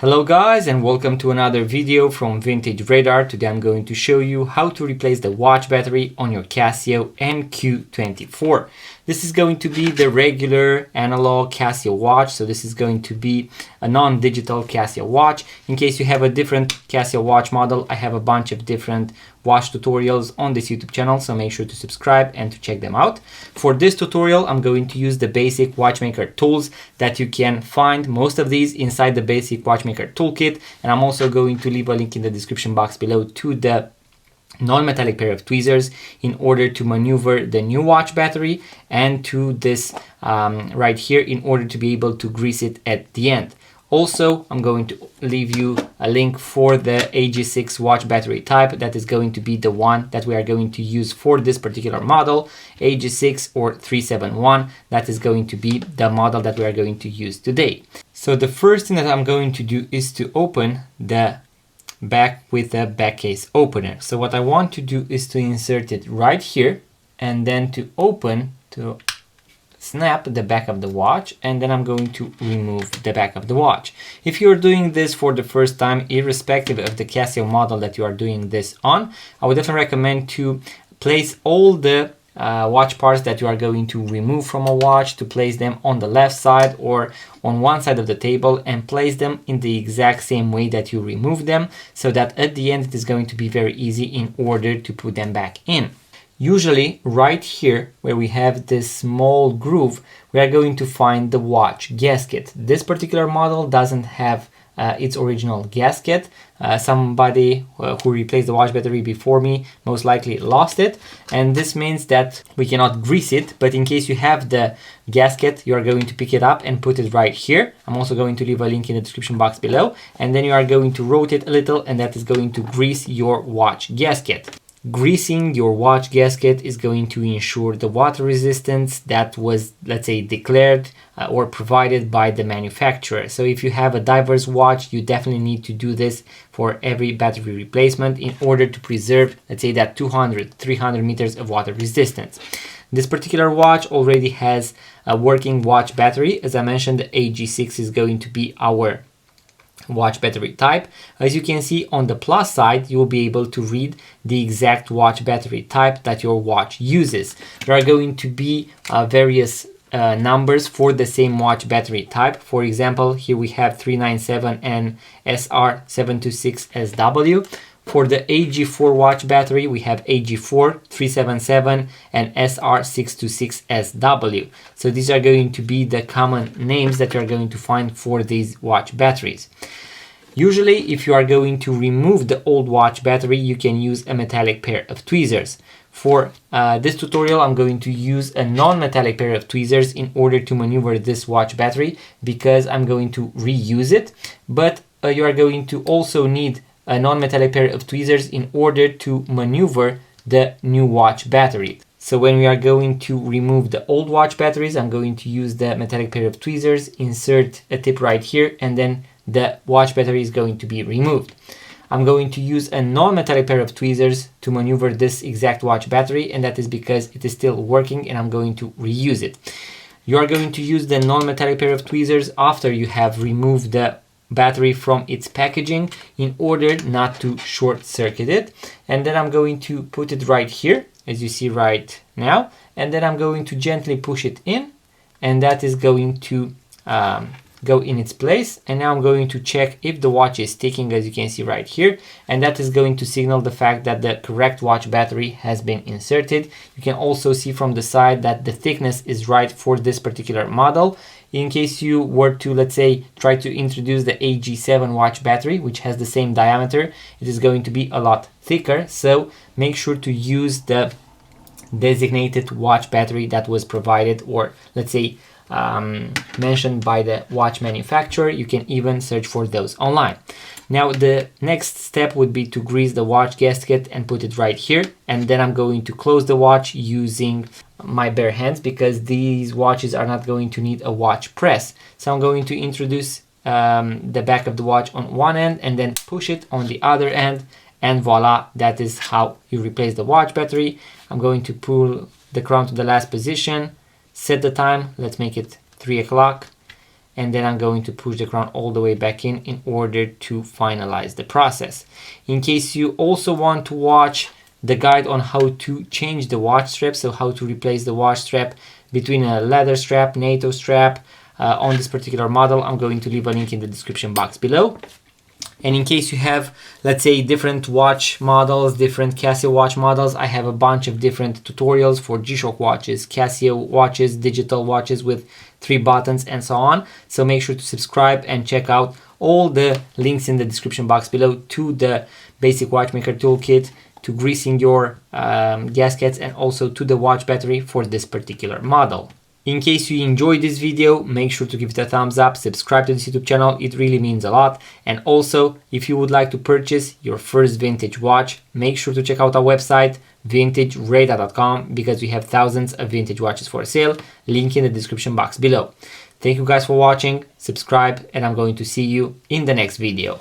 Hello guys, and welcome to another video from Vintage Radar. Today I'm going to show you how to replace the watch battery on your Casio MQ-24. This is going to be the regular analog Casio watch, so this is going to be a non-digital Casio watch. In case you have a different Casio watch model, I have a bunch of different watch tutorials on this YouTube channel, so make sure to subscribe and to check them out. For this tutorial, I'm going to use the basic watchmaker tools that you can find, most of these inside the basic watchmaker toolkit, and I'm also going to leave a link in the description box below to the non-metallic pair of tweezers in order to maneuver the new watch battery, and to this right here in order to be able to grease it at the end. Also, I'm going to leave you a link for the AG6 watch battery type. That is going to be the one that we are going to use for this particular model, AG6 or 371. That is going to be the model that we are going to use today. So the first thing that I'm going to do is to open the back with the back case opener. So what I want to do is to insert it right here, and then to snap the back of the watch, and then I'm going to remove the back of the watch. If you're doing this for the first time, irrespective of the Casio model that you are doing this on, I would definitely recommend to place all the watch parts that you are going to remove from a watch, to place them on the left side or on one side of the table, and place them in the exact same way that you remove them, so that at the end it is going to be very easy in order to put them back in. Usually right here where we have this small groove, we are going to find the watch gasket. This particular model doesn't have its original gasket. Somebody who replaced the watch battery before me most likely lost it, and this means that we cannot grease it. But in case you have the gasket, you are going to pick it up and put it right here. I'm also going to leave a link in the description box below, and then you are going to rotate a little, and that is going to grease your watch gasket. Greasing your watch gasket is going to ensure the water resistance that was, let's say, declared or provided by the manufacturer. So if you have a diver's watch, you definitely need to do this for every battery replacement in order to preserve, let's say, that 200-300 meters of water resistance. This particular watch already has a working watch battery. As I mentioned, the AG6 is going to be our watch battery type. As you can see on the plus side, you will be able to read the exact watch battery type that your watch uses. There are going to be various numbers for the same watch battery type. For example, here we have 397 and SR726SW. For the AG4 watch battery, we have AG4, 377 and SR626SW. So these are going to be the common names that you are going to find for these watch batteries. Usually, if you are going to remove the old watch battery, you can use a metallic pair of tweezers. For this tutorial, I'm going to use a non-metallic pair of tweezers in order to maneuver this watch battery, because I'm going to reuse it. But you are going to also need a non-metallic pair of tweezers in order to maneuver the new watch battery. So when we are going to remove the old watch batteries, I'm going to use the metallic pair of tweezers, insert a tip right here, and then the watch battery is going to be removed. I'm going to use a non-metallic pair of tweezers to maneuver this exact watch battery, and that is because it is still working and I'm going to reuse it. You are going to use the non-metallic pair of tweezers after you have removed the battery from its packaging in order not to short circuit it. And then I'm going to put it right here, as you see right now, and then I'm going to gently push it in, and that is going to go in its place. And now I'm going to check if the watch is ticking, as you can see right here, and that is going to signal the fact that the correct watch battery has been inserted. You can also see from the side that the thickness is right for this particular model. In case you were to, let's say, try to introduce the AG7 watch battery, which has the same diameter, it is going to be a lot thicker. So make sure to use the designated watch battery that was provided, or let's say mentioned by the watch manufacturer. You can even search for those online. Now the next step would be to grease the watch gasket and put it right here, and then I'm going to close the watch using my bare hands, because these watches are not going to need a watch press. So I'm going to introduce the back of the watch on one end and then push it on the other end, and voila, that is how you replace the watch battery. I'm going to pull the crown to the last position, set the time, let's make it 3 o'clock, and then I'm going to push the crown all the way back in order to finalize the process. In case you also want to watch the guide on how to change the watch strap, so how to replace the watch strap between a leather strap, NATO strap on this particular model, I'm going to leave a link in the description box below. And in case you have, let's say, different watch models, different Casio watch models, I have a bunch of different tutorials for G-Shock watches, Casio watches, digital watches with 3 buttons and so on. So make sure to subscribe and check out all the links in the description box below to the basic watchmaker toolkit, to greasing your gaskets, and also to the watch battery for this particular model. In case you enjoyed this video, make sure to give it a thumbs up, subscribe to this YouTube channel, it really means a lot. And also, if you would like to purchase your first vintage watch, make sure to check out our website, vintageradar.com, because we have thousands of vintage watches for sale, link in the description box below. Thank you guys for watching, subscribe, and I'm going to see you in the next video.